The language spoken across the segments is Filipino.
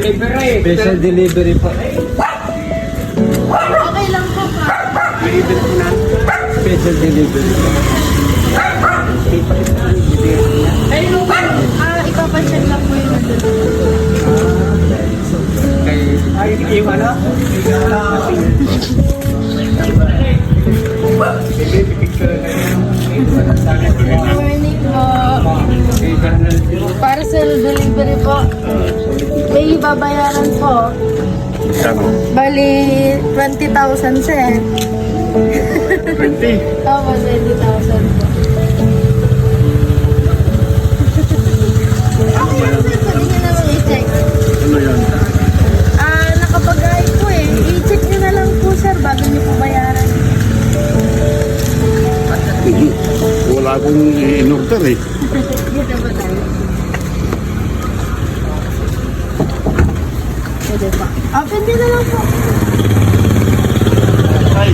delivery. Special delivery po. Okay lang po pa. Delivery po na. Special delivery. Ay, no, ipapacheck lang po yun. Ay, yung ano? Morning po. Parcel delivery po. May babayaran po. Bali, 20,000 sir. 20. Opo, 20,000 po. Okay lang sir, pwede nyo naman i-check. Ano yan? Nakapag-ay po eh. I-check nyo na lang po sir bago nyo po bayaran. Wala akong in-order eh. Dito ba tayo? Pwede pa. Open nyo na lang po. Ay.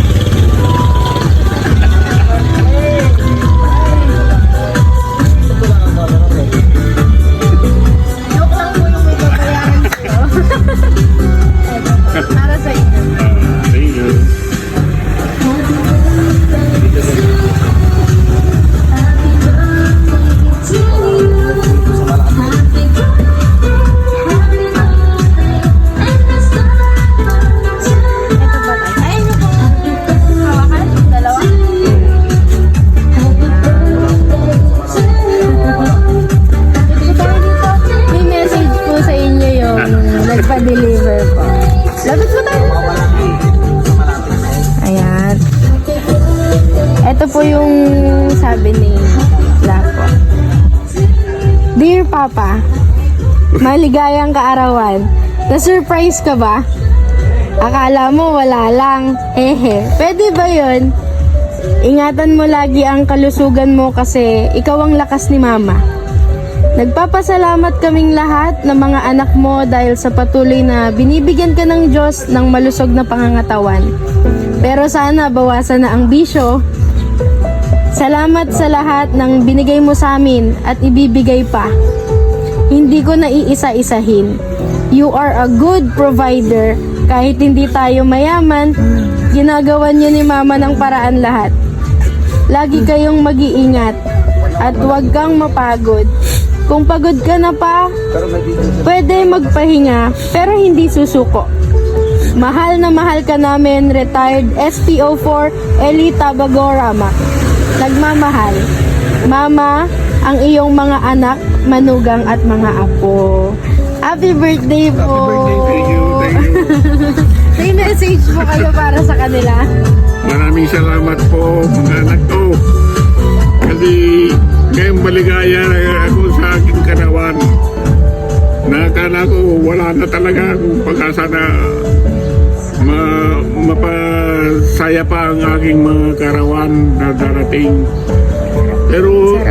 Joke lang po yung may babayaran sa'yo. Para sa inyo. Thank you. Ito ba tayo? Ay, ano po? Hawakan? Dalawa? Ito tayo dito. May message po sa inyo yung nagpa-deliver po. Lapit po tayo. Ayan. Ito po yung sabi ni Lapo. Dear Papa, maligayang kaarawan. Na-surprise ka ba? Akala mo wala lang. Pwede ba yun? Ingatan mo lagi ang kalusugan mo kasi ikaw ang lakas ni Mama. Nagpapasalamat kaming lahat ng mga anak mo dahil sa patuloy na binibigyan ka ng Diyos ng malusog na pangangatawan. Pero sana bawasan na ang bisyo. Salamat sa lahat ng binigay mo sa amin at ibibigay pa. Hindi ko na iisa-isahin. You are a good provider. Kahit hindi tayo mayaman, ginagawa niyo ni Mama ng paraan lahat. Lagi kayong mag-iingat at huwag kang mapagod. Kung pagod ka na pa, pwede magpahinga pero hindi susuko. Mahal na mahal ka namin, retired SPO4 Eli Tabagorama. Nagmamahal. Mama, ang iyong mga anak, manugang at mga apo. Happy birthday po! Happy birthday, thank you. May message po kayo para sa kanila. Maraming salamat po mga anak ko. Kasi ngayong maligaya ako sa aking karawan. Nakakala ko wala na talaga akong pag-asa na mapasaya pa ang aking mga karawan na darating. Pero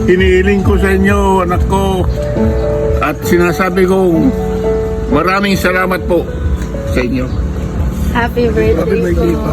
hinihiling ko sa inyo, anak ko, at sinasabi kong maraming salamat po sa inyo. Happy birthday, Happy birthday po.